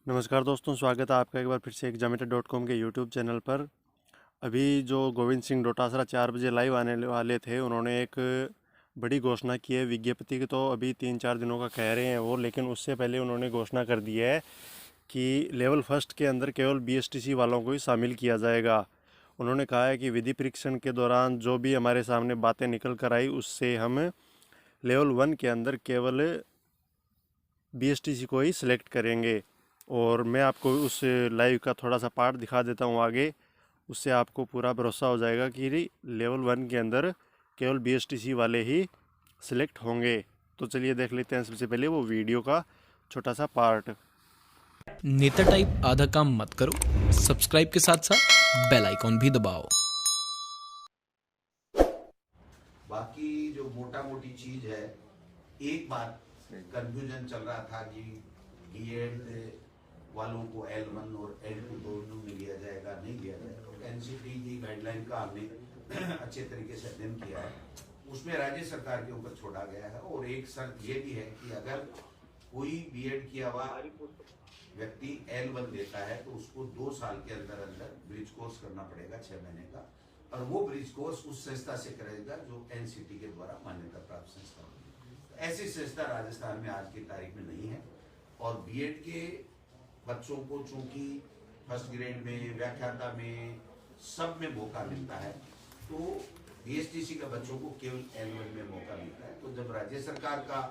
नमस्कार दोस्तों, स्वागत है आपका एक बार फिर से examiner.com के यूट्यूब चैनल पर। अभी जो गोविंद सिंह डोटासरा 4 बजे लाइव आने वाले थे, उन्होंने एक बड़ी घोषणा की है। विज्ञप्ति की तो अभी 3-4 दिनों का कह रहे हैं वो, लेकिन उससे पहले उन्होंने घोषणा कर दी है कि लेवल फर्स्ट के अंदर केवल बीएसटीसी वालों को ही शामिल किया जाएगा। उन्होंने कहा है कि विधि परीक्षण के दौरान जो भी हमारे सामने बातें निकल कर आई, उससे हम लेवल 1 के अंदर केवल बीएसटीसी को ही सिलेक्ट करेंगे। और मैं आपको उस लाइव का थोड़ा सा पार्ट दिखा देता हूँ आगे, उससे आपको पूरा भरोसा हो जाएगा कि लेवल 1 के अंदर केवल बीएसटीसी वाले ही सिलेक्ट होंगे। तो चलिए देख लेते हैं सबसे पहले वो वीडियो का छोटा सा पार्ट। नेता टाइप आधा काम मत करो, सब्सक्राइब के साथ साथ बेल आइकॉन भी दबाओ। बाकी जो मोटा मोटी चीज है, एक बात कंफ्यूजन चल रहा था कि बीएड वालों को L1 और L2 दोनों में लिया जाएगा, नहीं लिया जाएगा। एनसीटी की गाइडलाइन का हमने अच्छे तरीके से अध्ययन किया है, उसमें राज्य सरकार के ऊपर छोड़ा गया है। और एक शर्त ये भी है कि अगर कोई बीएड किया हुआ व्यक्ति L1 देता है तो उसको 2 साल के अंदर अंदर ब्रिज कोर्स करना पड़ेगा, 6 महीने का। और वो ब्रिज कोर्स उस संस्था से करेगा जो एनसीटी के द्वारा मान्यता प्राप्त संस्था होगी। ऐसी संस्था राजस्थान में आज की तारीख में नहीं है। और बीएड के बच्चों को चूंकि फर्स्ट ग्रेड में, व्याख्याता में, सब में मौका मिलता है, तो बीएसटीसी के बच्चों को केवल L1 में मौका मिलता है। तो जब राज्य सरकार का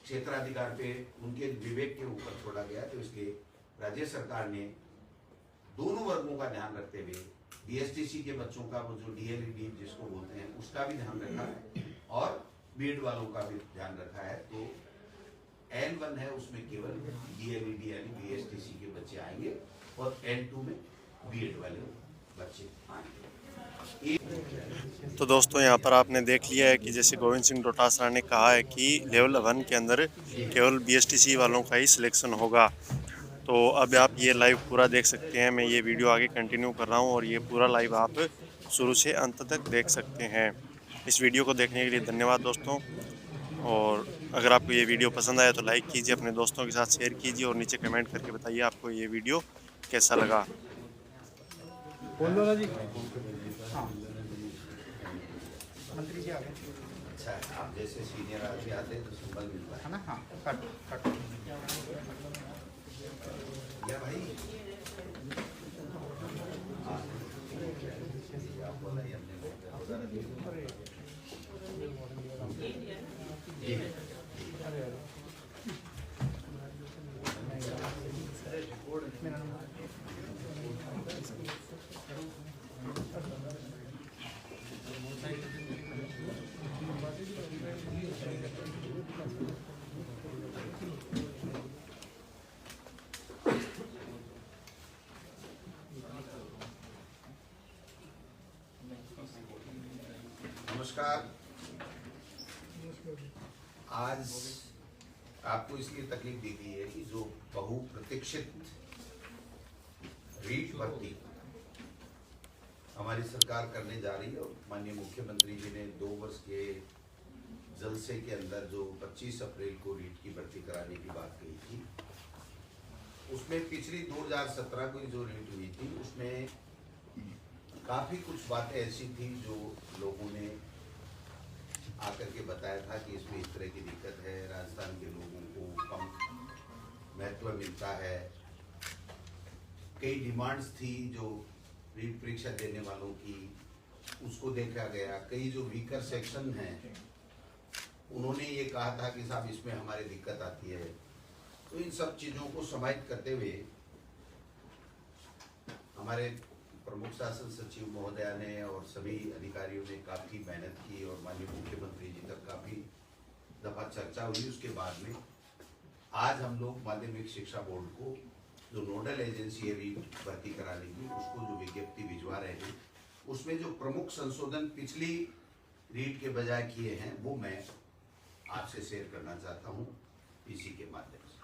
क्षेत्राधिकार पे उनके विवेक के ऊपर छोड़ा गया, तो इसलिए राज्य सरकार ने दोनों वर्गों का ध्यान रखते हुए बीएसटीसी के बच्चों का वो जो डीएलईडी जिसको बोलते हैं उसका भी ध्यान रखा है और बीएड वालों का भी ध्यान रखा है। तो L1 है, उसमें केवल डीएलईडी यानी बीएसटीसी के बच्चे आएंगे और L2 में बीएड वाले बच्चे आएंगे। तो दोस्तों, यहाँ पर आपने देख लिया है कि जैसे गोविंद सिंह डोटासरा ने कहा है कि लेवल 1 के अंदर केवल बीएसटीसी वालों का ही सिलेक्शन होगा। तो अब आप ये लाइव पूरा देख सकते हैं। मैं ये वीडियो आगे कंटिन्यू कर रहा हूँ और ये पूरा लाइव आप शुरू से अंत तक देख सकते हैं। इस वीडियो को देखने के लिए धन्यवाद दोस्तों। और अगर आपको ये वीडियो पसंद आया तो लाइक कीजिए, अपने दोस्तों के साथ शेयर कीजिए और नीचे कमेंट करके बताइए आपको ये वीडियो कैसा लगा। बोल दो ना जी। हाँ, मंत्री जी आ गए। अच्छा, आप जैसे सीनियर आदमी आते हैं तो सिंबल मिलता है ना। हाँ, कट कट या भाई आप बोला ही हमने नमस्कार। आज आपको इसलिए तकलीफ दी गई है कि जो बहुप्रतीक्षित रीट भर्ती हमारी सरकार करने जा रही है और माननीय मुख्यमंत्री जी ने 2 वर्ष के जलसे के अंदर जो 25 अप्रैल को रीट की भर्ती कराने की बात कही थी, उसमें पिछली 2017 की जो रीट हुई थी उसमें काफ़ी कुछ बातें ऐसी थी जो लोगों ने आकर के बताया था कि इसमें इस तरह की दिक्कत है, राजस्थान के लोगों को कम महत्व मिलता है। कई डिमांड्स थी जो रीट परीक्षा देने वालों की, उसको देखा गया। कई जो वीकर सेक्शन हैं उन्होंने ये कहा था कि साहब इसमें हमारी दिक्कत आती है। तो इन सब चीज़ों को समाहित करते हुए हमारे प्रमुख शासन सचिव महोदया ने और सभी अधिकारियों ने काफ़ी मेहनत की और माननीय मुख्यमंत्री जी तक काफ़ी दफ़ा चर्चा हुई। उसके बाद में आज हम लोग माध्यमिक शिक्षा बोर्ड को जो नोडल एजेंसी है रीट भर्ती कराने की, उसको जो विज्ञप्ति भिजवा रहे हैं, उसमें जो प्रमुख संशोधन पिछली रीट के बजाय किए हैं वो मैं आपसे शेयर करना चाहता हूँ इसी के माध्यम से।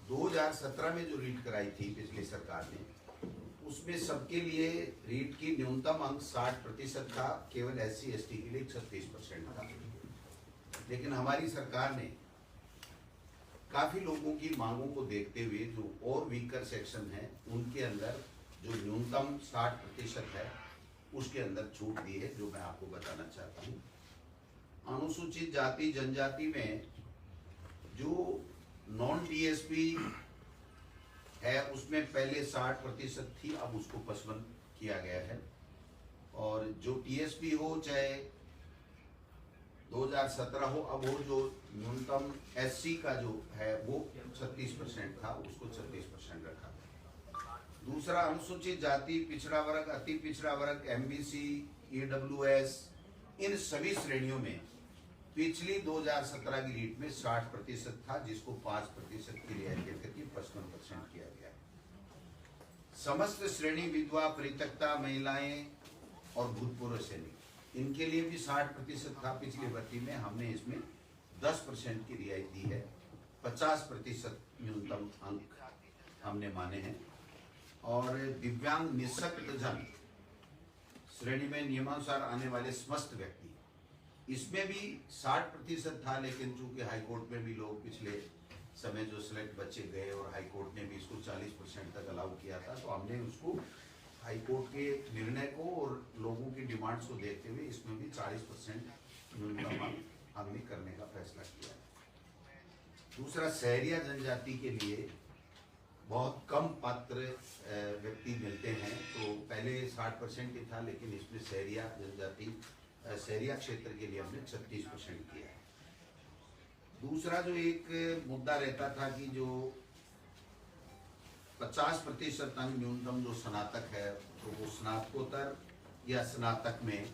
2017 में जो रीट कराई थी पिछली सरकार ने, उसमें सबके लिए रीट की न्यूनतम अंक 60% था, केवल SC/ST के लिए 36% था। लेकिन हमारी सरकार ने काफी लोगों की मांगों को देखते हुए जो और वीकर सेक्शन है उनके अंदर जो न्यूनतम 60% है उसके अंदर छूट दी है, जो मैं आपको बताना चाहता हूँ। अनुसूचित जाति जनजाति में जो नॉन टीएसपी है उसमें पहले 60% थी, अब उसको 55 किया गया है। और जो टीएसपी हो चाहे 2017 हो, अब वो जो न्यूनतम एससी का जो है वो 36% था, उसको 36% रखा। दूसरा, अनुसूचित जाति, पिछड़ा वर्ग, अति पिछड़ा वर्ग, एमबीसी, ईडब्ल्यूएस, इन सभी श्रेणियों में पिछली 2017 की रीट में 60% था, जिसको 5% की रियायत देकर के 55% किया गया है। समस्त श्रेणी विधवा, परित्यक्ता महिलाएं और भूतपूर्व सैनिक, इनके लिए भी 60% था पिछली भर्ती में, हमने इसमें 10% की रियायत दी है। 50% न्यूनतम अंक हमने माने हैं। और दिव्यांग निःशक्तजन श्रेणी में नियमानुसार आने वाले समस्त व्यक्ति, इसमें भी 60% था, लेकिन चूंकि हाईकोर्ट में भी लोग पिछले समय जो सिलेक्ट बच्चे गए और हाईकोर्ट ने भी इसको 40% तक अलाउ किया था, तो हमने उसको हाईकोर्ट के निर्णय को और लोगों की डिमांड्स को देखते हुए इसमें भी 40% न्यूनतम हमने करने का फैसला किया। दूसरा, सहरिया जनजाति के लिए बहुत कम पात्र व्यक्ति मिलते हैं, तो पहले 60% ही था, लेकिन इसमें सहरिया जनजाति, सहरिया क्षेत्र के लिए हमने 36% किया है। दूसरा जो एक मुद्दा रहता था कि जो 50% अंक न्यूनतम जो स्नातक है, तो वो स्नातकोत्तर या स्नातक में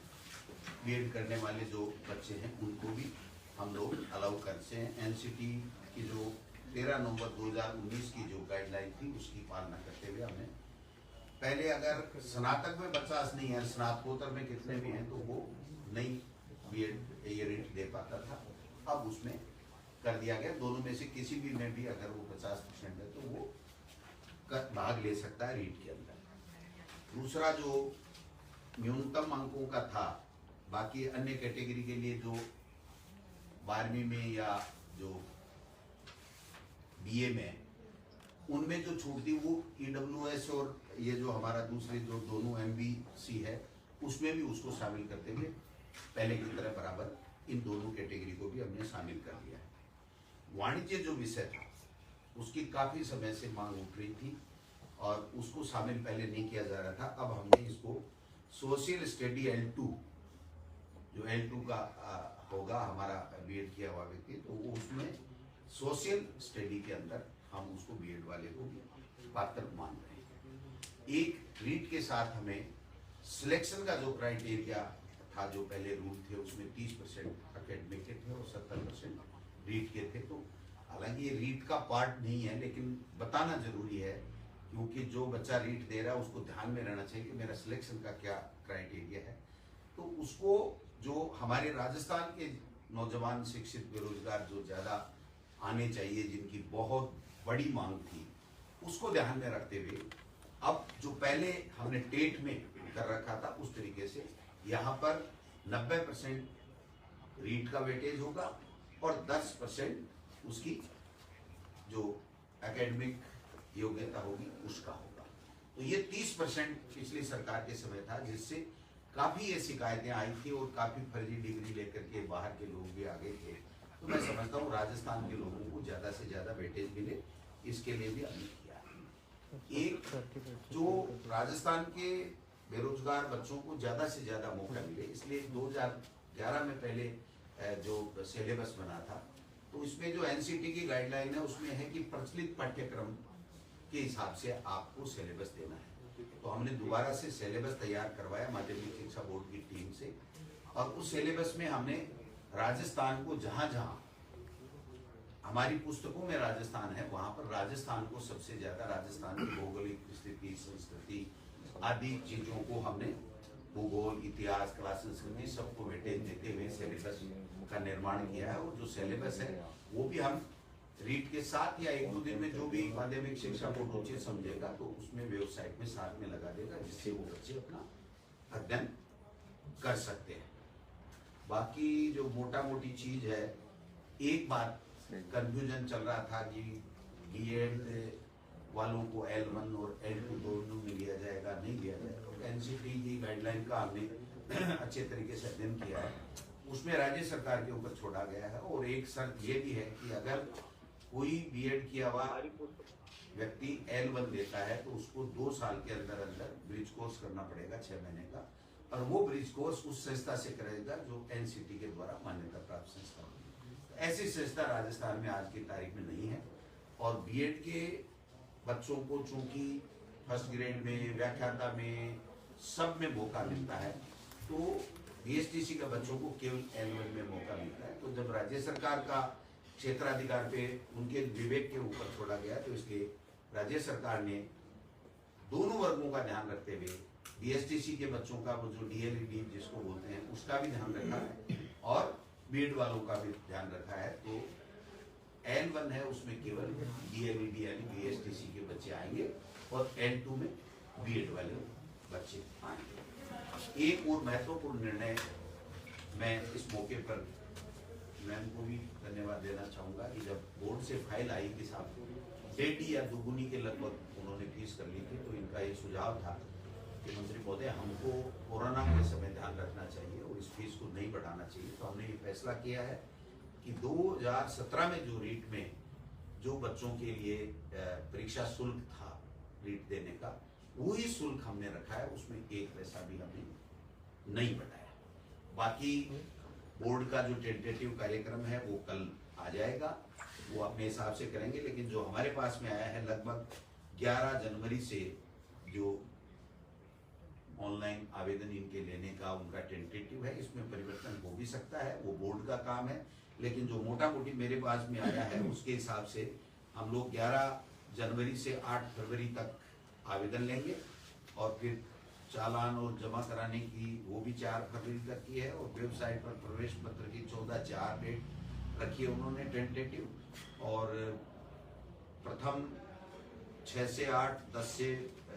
बीएड करने वाले जो बच्चे हैं उनको भी हम लोग अलाउ करते हैं। एनसीटी की जो 13 नवंबर 2019 की जो गाइडलाइन थी उसकी पालना करते हुए हमने पहले अगर स्नातक में 50 नहीं है, स्नातकोत्तर में कितने भी हैं, तो वो नहीं बीएड ये रीट दे पाता था, अब उसमें कर दिया गया। दोनों में से किसी भी में भी अगर वो 50% है तो वो भाग ले सकता है रीट के अंदर। दूसरा जो न्यूनतम अंकों का था, बाकी अन्य कैटेगरी के लिए जो 12वीं में या जो बीए में, उनमें जो छूट थी वो ईडब्ल्यूएस और ये जो हमारा दूसरे जो दोनों एमबीसी है उसमें भी उसको शामिल करते हुए पहले की तरह बराबर इन दोनों कैटेगरी को भी हमने शामिल कर लिया है। वाणिज्य जो विषय था उसकी काफी समय से मांग उठ रही थी और उसको शामिल पहले नहीं किया जा रहा था, अब हमने इसको सोशल स्टडी L2, जो L2 का होगा हमारा बीएड किया हुआ व्यक्ति, तो वो उसमें सोशल स्टडी के अंदर हम उसको बीएड वाले को पात्र मान रहे हैं। एक रीट के साथ हमें सिलेक्शन का जो क्राइटेरिया था, जो पहले रूल थे उसमें 30% एकेडमिक के थे और 70% रीट के थे, तो हालांकि ये रीट का पार्ट नहीं है, लेकिन बताना जरूरी है क्योंकि जो बच्चा रीट दे रहा है उसको ध्यान में रहना चाहिए कि मेरा सिलेक्शन का क्या क्राइटेरिया है। तो उसको जो हमारे राजस्थान के नौजवान शिक्षित बेरोजगार जो ज्यादा आने चाहिए, जिनकी बहुत बड़ी मांग थी, उसको ध्यान में रखते हुए अब जो पहले हमने टेट में कर रखा था उस तरीके से यहाँ पर 90% रीट का वेटेज होगा और 10% उसकी जो एकेडमिक योग्यता होगी उसका होगा। तो ये 30% पिछली सरकार के समय था, जिससे काफी ये शिकायतें आई थी और काफी फर्जी डिग्री लेकर के बाहर के लोग भी आ गए थे। तो मैं समझता हूँ राजस्थान के लोगों को ज्यादा से ज्यादा वेटेज मिले, इसके लिए भी हमने किया है। एक जो राजस्थान के बेरोजगार बच्चों को ज्यादा से ज्यादा मौका मिले, इसलिए 2011 में पहले जो सिलेबस बना था, तो इसमें जो एनसीटी की गाइडलाइन है उसमें है कि प्रचलित पाठ्यक्रम के हिसाब से आपको सिलेबस देना है। तो हमने दोबारा से सिलेबस तैयार करवाया माध्यमिक शिक्षा बोर्ड की टीम से, और उस सिलेबस में हमने राजस्थान को जहां जहां हमारी पुस्तकों में राजस्थान है वहां पर राजस्थान को सबसे ज्यादा, राजस्थान की भौगोलिक स्थिति, संस्कृति आदि चीजों को हमने भूगोल, इतिहास, कला, संस्कृति सबको वेटेज देते हुए सिलेबस का निर्माण किया है। और जो सिलेबस है वो भी हम रीट के साथ या 1-2 दिन में जो भी माध्यमिक शिक्षा बोर्ड उचित समझेगा तो उसमें वेबसाइट में साथ में लगा देगा, जिससे वो बच्चे अपना अध्ययन कर सकते हैं। बाकी जो मोटा मोटी चीज है, एक बात कंफ्यूजन चल रहा था कि बीएड वालों को L1 और L2 दोनों में लिया जाएगा, नहीं लिया जाएगा। एनसीटी की गाइडलाइन का हमने अच्छे तरीके से अध्ययन किया है, उसमें राज्य सरकार के ऊपर छोड़ा गया है। और एक शर्त ये भी है कि अगर कोई बीएड किया हुआ व्यक्ति L1 देता है तो उसको 2 साल के अंदर अंदर ब्रिज कोर्स करना पड़ेगा 6 महीने का, और वो ब्रिज कोर्स उस संस्था से करेगा जो एनसीटी के द्वारा मान्यता प्राप्त संस्था होगी। ऐसी संस्था राजस्थान में आज की तारीख में नहीं है। और बीएड के बच्चों को चूंकि फर्स्ट ग्रेड में, व्याख्याता में, सब में मौका मिलता है, तो बीएसटीसी के बच्चों को केवल L1 में मौका मिलता है। तो जब राज्य सरकार का क्षेत्राधिकार पे उनके विवेक के ऊपर छोड़ा गया, तो इसलिए राज्य सरकार ने दोनों वर्गों का ध्यान रखते हुए बीएसटीसी के बच्चों का वो जो डीएलईडी जिसको बोलते हैं उसका भी ध्यान रखा है, और बीएड वालों का भी ध्यान रखा है। तो L1 है उसमें केवल डीएलईडी यानी बीएसटीसी के बच्चे आएंगे, और L2 में बीएड वाले बच्चे आएंगे। एक और महत्वपूर्ण निर्णय मैं इस मौके पर मैम को भी धन्यवाद देना चाहूंगा कि जब बोर्ड से फाइल आई कि साहब 1.5 या दुगुनी के लगभग उन्होंने फीस कर ली थी, तो इनका ये सुझाव था कि मंत्री महोदय हमको कोरोना के समय ध्यान रखना चाहिए और इस फीस को नहीं बढ़ाना चाहिए। तो हमने ये फैसला किया है कि 2017 में जो रीट में जो बच्चों के लिए परीक्षा शुल्क था रीट देने का, वही शुल्क हमने रखा है, उसमें 1 पैसा भी हमने नहीं बढ़ाया। बाकी बोर्ड का जो टेंटेटिव कार्यक्रम है वो कल आ जाएगा, वो अपने हिसाब से करेंगे। लेकिन जो हमारे पास में आया है लगभग 11 जनवरी से जो ऑनलाइन आवेदन इनके लेने का उनका टेंटेटिव है, इसमें परिवर्तन हो भी सकता है, वो बोर्ड का काम है। लेकिन जो मोटा मोटी मेरे पास में आया है उसके हिसाब से हम लोग 11 जनवरी से 8 फरवरी तक आवेदन लेंगे, और फिर चालान और जमा कराने की वो भी 4 फरवरी तक की है, और वेबसाइट पर प्रवेश पत्र की 14/4 डेट रखी है उन्होंने टेंटेटिव, और प्रथम 6 से 8, 10 से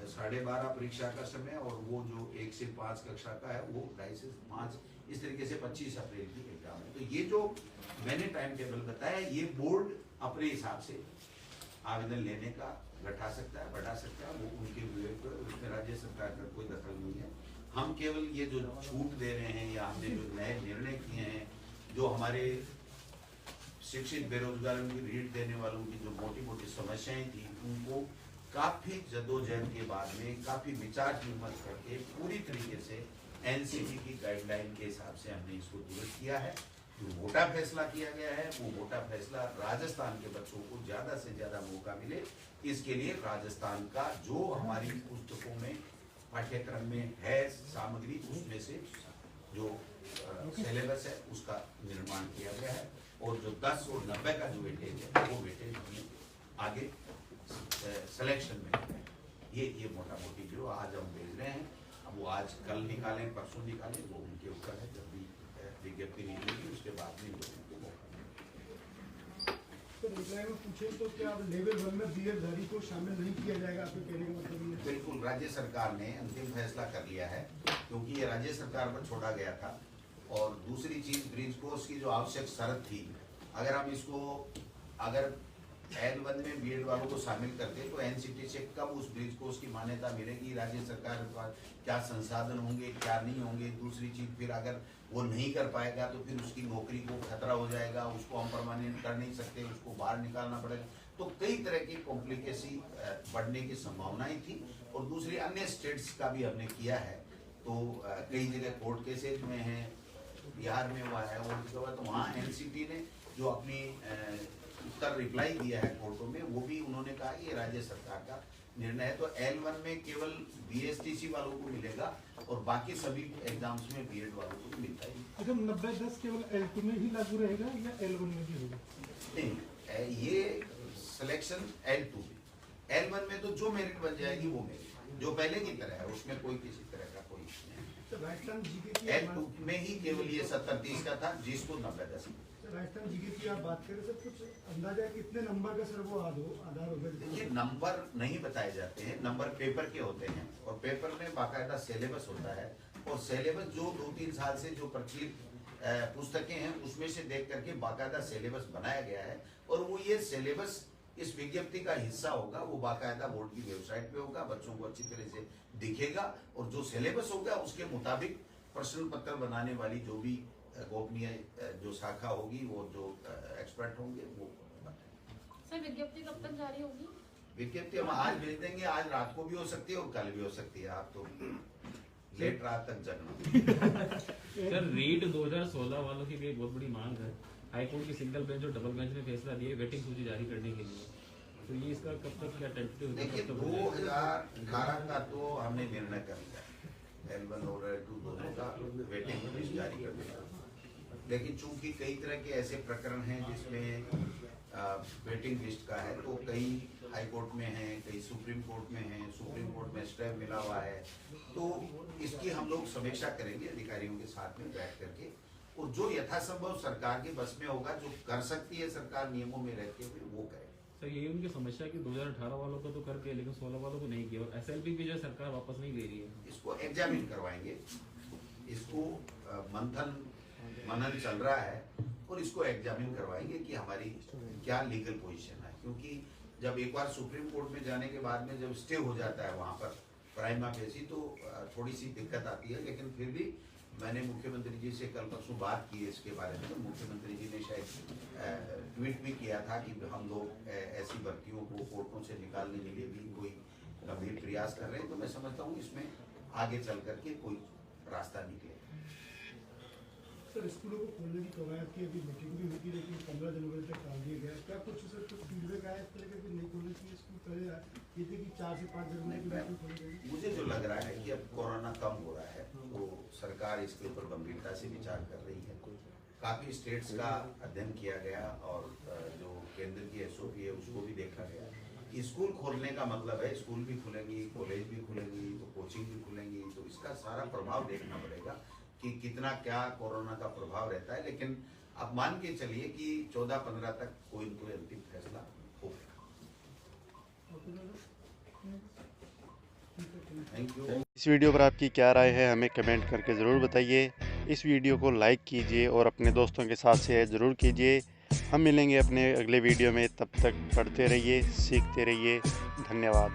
12:30 परीक्षा का समय, और वो जो 1 से 5 कक्षा का है वो 2:30 से 5, इस तरीके से 25 अप्रैल की एग्जाम है। तो ये जो मैंने टाइम टेबल बताया, ये बोर्ड अपने हिसाब से आवेदन लेने का घटा सकता है, बढ़ा सकता है, वो उनके विवेक पर, उसमें राज्य सरकार का कोई दखल नहीं है। हम केवल ये जो छूट दे रहे हैं या हमने जो नए निर्णय किए हैं, जो हमारे शिक्षित बेरोजगारों की रीट देने वालों की जो मोटी मोटी समस्याएं थी, उनको काफी जद्दोजहद के बाद में, काफी विचार विमर्श करके पूरी तरीके से एनसीटी की गाइडलाइन के हिसाब से हमने इसको दुरुस्त किया है। जो मोटा फैसला किया गया है, वो मोटा फैसला राजस्थान के बच्चों को ज्यादा से ज्यादा मौका मिले, इसके लिए राजस्थान का जो हमारी पुस्तकों में पाठ्यक्रम में है सामग्री, उसमें से जो सिलेबस है उसका निर्माण किया गया है, और जो 10 और 90 का जो वेटेज है वो वेटेज हमने आगे सिलेक्शन में ये मोटा मोटी जो आज हम भेज रहे हैं, अब वो आज कल निकालें, परसों निकालें, वो उनके ऊपर है। जब भी विज्ञप्ति निकलेगी उसके बाद में लोगों को मौका मिलेगा। तो रिप्लाई में पूछे तो क्या लेवल 1 में बीएडधारी को शामिल नहीं किया जाएगा, आपके कहने का मतलब ये? बिल्कुल, राज्य सरकार ने अंतिम फैसला कर लिया है, क्योंकि ये राज्य सरकार पर छोड़ा गया था। और दूसरी चीज, ब्रिज कोर्स की जो आवश्यक शर्त थी, अगर हम इसको अगर L1 में बीएड वालों को शामिल करते तो एनसीटी से कब उस ब्रिज कोर्स की मान्यता मिलेगी, राज्य सरकार का क्या संसाधन होंगे, क्या नहीं होंगे। दूसरी चीज, फिर अगर वो नहीं कर पाएगा तो फिर उसकी नौकरी को खतरा हो जाएगा, उसको हम परमानेंट कर नहीं सकते, उसको बाहर निकालना पड़ेगा। तो कई तरह की कॉम्प्लिकेसी बढ़ने की संभावनाएं थी। और दूसरी अन्य स्टेट्स का भी हमने किया है, तो कई जगह कोर्ट केसेज में है, बिहार में हुआ है, और उसके बाद तो वहाँ एनसीटी ने जो अपनी उत्तर रिप्लाई दिया है कोर्टों में, वो भी उन्होंने कहा कि ये राज्य सरकार का निर्णय है। तो L1 में केवल बीएसटीसी वालों को मिलेगा, और बाकी सभी एग्जाम्स में बीएड वालों को मिलता है। अच्छा, 90-10 केवल L2 में ही लागू रहेगा या L1 में भी होगा? नहीं, ये सिलेक्शन L2 में, L1 में तो जो मेरिट बन जाएगी वो मेरिट जो पहले की तरह है, उसमें कोई किसी तरह का कोई नहीं। राजस्थान जीके की L2 में ही केवल ये 70-30 का था, जिसको 90-10। राजस्थान जीके की आप बात करें सर, कुछ अंदाजा है कितने नंबर का सर वो आधार होगा? देखिए, नंबर नहीं बताए जाते हैं, नंबर पेपर के होते हैं, और पेपर में बाकायदा सिलेबस होता है, और सिलेबस जो 2-3 साल से जो प्रचलित पुस्तकें हैं उसमें से देख करके बाकायदा सिलेबस बनाया गया है, और वो ये सिलेबस इस विज्ञप्ति का हिस्सा होगा, वो बाकायदा बोर्ड की वेबसाइट पे होगा, बच्चों को अच्छी तरह से दिखेगा और जो सिलेबस होगा उसके मुताबिक प्रश्न पत्र बनाने वाली जो भी गोपनीय जो शाखा होगी, वो जो एक्सपर्ट होंगे वो बताएंगे। सर विज्ञप्ति कब तक जारी होगी? विज्ञप्ति हम आज भेज देंगे, आज रात को भी हो सकती है और कल भी हो सकती है। आप तो लेट रात तक जगना। सर रीट 2016 वालों की भी एक बहुत बड़ी मांग है, हाईकोर्ट की सिंगल बेंच और डबल बेंच ने फैसला दिया वेटिंग सूची जारी करने के लिए, तो ये इसका कब तक क्या टेंटेटिव? देखिए 2018 का तो हमने निर्णय कर लिया, L1 और L2 दोनों का वेटिंग लिस्ट जारी कर दिया, लेकिन चूंकि कई तरह के ऐसे प्रकरण हैं जिसमें वेटिंग लिस्ट का है, तो कई हाई कोर्ट में है, कई सुप्रीम कोर्ट में है, सुप्रीम कोर्ट में स्टे मिला हुआ है, तो इसकी हम लोग समीक्षा करेंगे अधिकारियों के साथ में बैठ करके, और जो यथासंभव सरकार के बस में होगा, जो कर सकती है सरकार नियमों में रहते हुए, वो करे। सर यही उनकी समस्या कि 2018 वालों का तो करके लेकिन 16 वालों को नहीं किया, और SLP भी जो सरकार वापस नहीं ले रही है। इसको एग्जामिन करवाएंगे, इसको मनन चल रहा है और इसको एग्जामिन करवाएंगे कि हमारी क्या लीगल पोजीशन है, क्योंकि जब एक बार सुप्रीम कोर्ट में जाने के बाद में जब स्टे हो जाता है वहाँ पर प्राइमा फेसी, तो थोड़ी सी दिक्कत आती है, लेकिन फिर भी मैंने मुख्यमंत्री जी से कल परसों बात की है इसके बारे में, तो मुख्यमंत्री जी ने शायद ट्वीट भी किया था कि हम लोग ऐसी भर्तियों को कोर्टों से निकालने के लिए भी कोई गंभीर प्रयास कर रहे हैं, तो मैं समझता हूँ इसमें आगे चल करके कोई रास्ता निकले। सर स्कूलों को खोलने की कवायद की अभी मीटिंग भी हुई थी, लेकिन 15 जनवरी तक टाल दिया गया, क्या कुछ सर कुछ फीडबैक आया इस तरह के नहीं खोलने चाहिए स्कूल? पहले ये थे कि 4 से 5 जनवरी के बीच में खोले जाएंगे। मुझे जो लग रहा है कि अब कोरोना कम हो रहा है, तो सरकार इसके ऊपर गंभीरता से विचार कर रही है। काफी स्टेट्स का अध्ययन किया गया और जो केंद्र की SOP है उसको भी देखा गया। स्कूल खोलने का मतलब है स्कूल भी खुलेंगी, कॉलेज भी खुलेंगी, तो कोचिंग भी खुलेंगी, तो इसका सारा प्रभाव देखना पड़ेगा कि कितना क्या कोरोना का प्रभाव रहता है, लेकिन आप मान के चलिए कि 14-15 तक कोई न कोई अंतिम फैसला होगा। Thank you. इस वीडियो पर आपकी क्या राय है हमें कमेंट करके ज़रूर बताइए। इस वीडियो को लाइक कीजिए और अपने दोस्तों के साथ शेयर ज़रूर कीजिए। हम मिलेंगे अपने अगले वीडियो में, तब तक पढ़ते रहिए, सीखते रहिए। धन्यवाद।